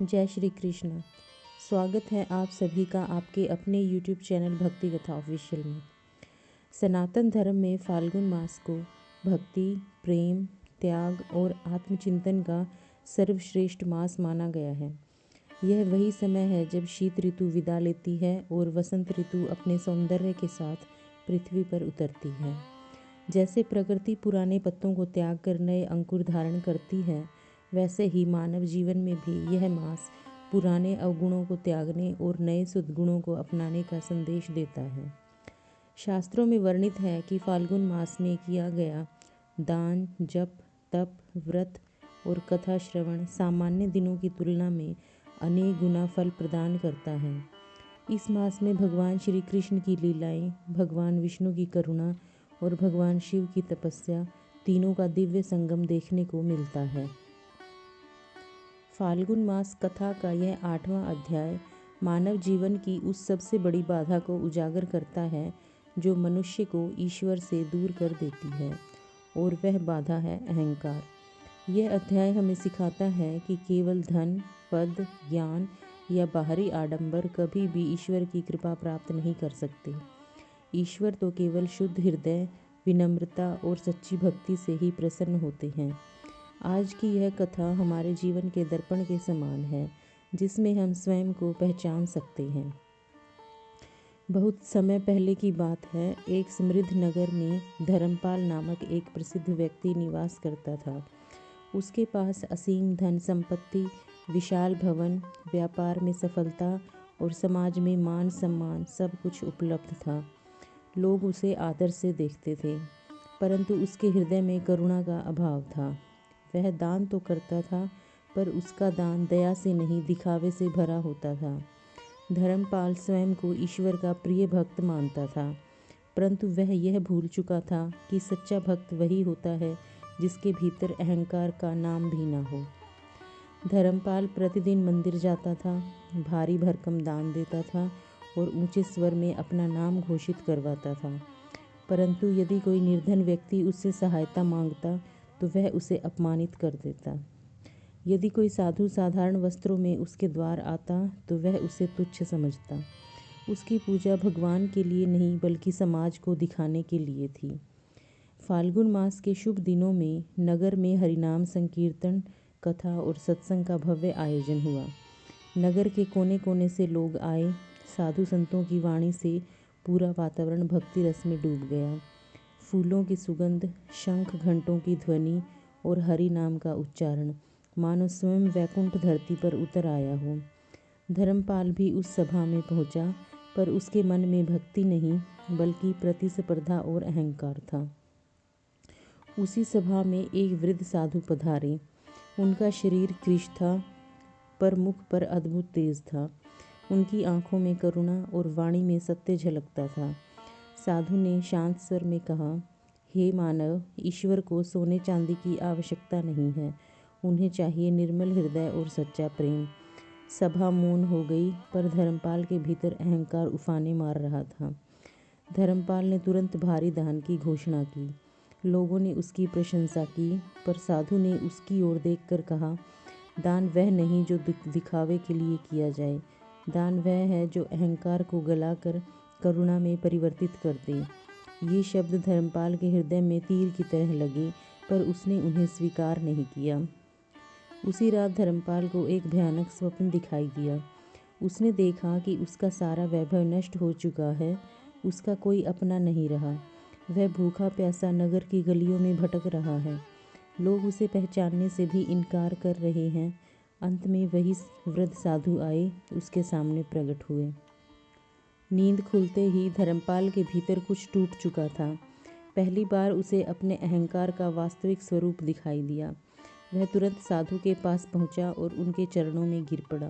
जय श्री कृष्ण। स्वागत है आप सभी का आपके अपने YouTube चैनल भक्ति कथा ऑफिशियल में। सनातन धर्म में फाल्गुन मास को भक्ति, प्रेम, त्याग और आत्मचिंतन का सर्वश्रेष्ठ मास माना गया है। यह वही समय है जब शीत ऋतु विदा लेती है और वसंत ऋतु अपने सौंदर्य के साथ पृथ्वी पर उतरती है। जैसे प्रकृति पुराने पत्तों को त्याग कर नए अंकुर धारण करती है, वैसे ही मानव जीवन में भी यह मास पुराने अवगुणों को त्यागने और नए सद्गुणों को अपनाने का संदेश देता है। शास्त्रों में वर्णित है कि फाल्गुन मास में किया गया दान, जप, तप, व्रत और कथा श्रवण सामान्य दिनों की तुलना में अनेक गुना फल प्रदान करता है। इस मास में भगवान श्री कृष्ण की लीलाएं, भगवान विष्णु की करुणा और भगवान शिव की तपस्या तीनों का दिव्य संगम देखने को मिलता है। फाल्गुन मास कथा का यह 8वां अध्याय मानव जीवन की उस सबसे बड़ी बाधा को उजागर करता है जो मनुष्य को ईश्वर से दूर कर देती है, और वह बाधा है अहंकार। यह अध्याय हमें सिखाता है कि केवल धन, पद, ज्ञान या बाहरी आडंबर कभी भी ईश्वर की कृपा प्राप्त नहीं कर सकते। ईश्वर तो केवल शुद्ध हृदय, विनम्रता और सच्ची भक्ति से ही प्रसन्न होते हैं। आज की यह कथा हमारे जीवन के दर्पण के समान है, जिसमें हम स्वयं को पहचान सकते हैं। बहुत समय पहले की बात है। एक समृद्ध नगर में धर्मपाल नामक एक प्रसिद्ध व्यक्ति निवास करता था। उसके पास असीम धन संपत्ति, विशाल भवन, व्यापार में सफलता और समाज में मान सम्मान सब कुछ उपलब्ध था। लोग उसे आदर से देखते थे, परंतु उसके हृदय में करुणा का अभाव था। वह दान तो करता था, पर उसका दान दया से नहीं, दिखावे से भरा होता था। धर्मपाल स्वयं को ईश्वर का प्रिय भक्त मानता था, परंतु वह यह भूल चुका था कि सच्चा भक्त वही होता है जिसके भीतर अहंकार का नाम भी ना हो। धर्मपाल प्रतिदिन मंदिर जाता था, भारी भरकम दान देता था और ऊंचे स्वर में अपना नाम घोषित करवाता था। परंतु यदि कोई निर्धन व्यक्ति उससे सहायता मांगता तो वह उसे अपमानित कर देता। यदि कोई साधु साधारण वस्त्रों में उसके द्वार आता तो वह उसे तुच्छ समझता। उसकी पूजा भगवान के लिए नहीं बल्कि समाज को दिखाने के लिए थी। फाल्गुन मास के शुभ दिनों में नगर में हरिनाम संकीर्तन, कथा और सत्संग का भव्य आयोजन हुआ। नगर के कोने कोने से लोग आए। साधु संतों की वाणी से पूरा वातावरण भक्ति रस में डूब गया। फूलों की सुगंध, शंख घंटों की ध्वनि और हरि नाम का उच्चारण मानो स्वयं वैकुंठ धरती पर उतर आया हो। धर्मपाल भी उस सभा में पहुंचा, पर उसके मन में भक्ति नहीं बल्कि प्रतिस्पर्धा और अहंकार था। उसी सभा में एक वृद्ध साधु पधारे। उनका शरीर कृश था, पर मुख पर अद्भुत तेज था। उनकी आंखों में करुणा और वाणी में सत्य झलकता था। साधु ने शांत स्वर में कहा, हे मानव, ईश्वर को सोने चांदी की आवश्यकता नहीं है, उन्हें चाहिए निर्मल हृदय और सच्चा प्रेम। सभा मौन हो गई, पर धर्मपाल के भीतर अहंकार उफाने मार रहा था। धर्मपाल ने तुरंत भारी दान की घोषणा की। लोगों ने उसकी प्रशंसा की, पर साधु ने उसकी ओर देखकर कहा, दान वह नहीं जो दिखावे के लिए किया जाए। दान वह है जो अहंकार को गलाकर करुणा में परिवर्तित कर दे। ये शब्द धर्मपाल के हृदय में तीर की तरह लगे, पर उसने उन्हें स्वीकार नहीं किया। उसी रात धर्मपाल को एक भयानक स्वप्न दिखाई दिया। उसने देखा कि उसका सारा वैभव नष्ट हो चुका है। उसका कोई अपना नहीं रहा। वह भूखा प्यासा नगर की गलियों में भटक रहा है। लोग उसे पहचानने से भी इनकार कर रहे हैं। अंत में वही वृद्ध साधु आए, उसके सामने प्रकट हुए। नींद खुलते ही धर्मपाल के भीतर कुछ टूट चुका था। पहली बार उसे अपने अहंकार का वास्तविक स्वरूप दिखाई दिया। वह तुरंत साधु के पास पहुंचा और उनके चरणों में गिर पड़ा।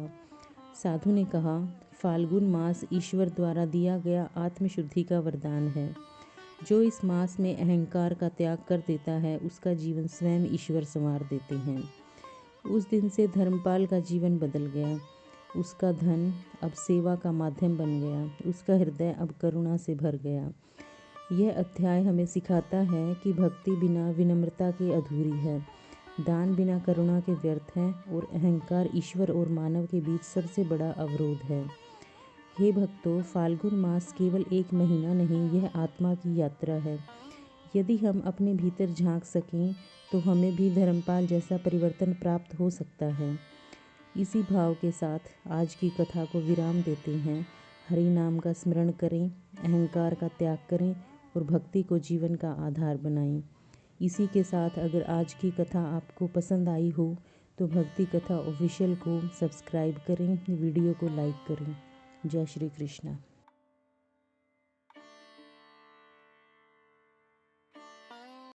साधु ने कहा, फाल्गुन मास ईश्वर द्वारा दिया गया आत्मशुद्धि का वरदान है। जो इस मास में अहंकार का त्याग कर देता है, उसका जीवन स्वयं ईश्वर संवार देते हैं। उस दिन से धर्मपाल का जीवन बदल गया। उसका धन अब सेवा का माध्यम बन गया। उसका हृदय अब करुणा से भर गया। यह अध्याय हमें सिखाता है कि भक्ति बिना विनम्रता के अधूरी है। दान बिना करुणा के व्यर्थ है और अहंकार ईश्वर और मानव के बीच सबसे बड़ा अवरोध है। हे भक्तों, फाल्गुन मास केवल एक महीना नहीं, यह आत्मा की यात्रा है। यदि हम अपने भीतर झांक सकें तो हमें भी धर्मपाल जैसा परिवर्तन प्राप्त हो सकता है। इसी भाव के साथ आज की कथा को विराम देते हैं। हरि नाम का स्मरण करें, अहंकार का त्याग करें और भक्ति को जीवन का आधार बनाएं। इसी के साथ अगर आज की कथा आपको पसंद आई हो तो भक्ति कथा ऑफिशियल को सब्सक्राइब करें, वीडियो को लाइक करें। जय श्री कृष्णा।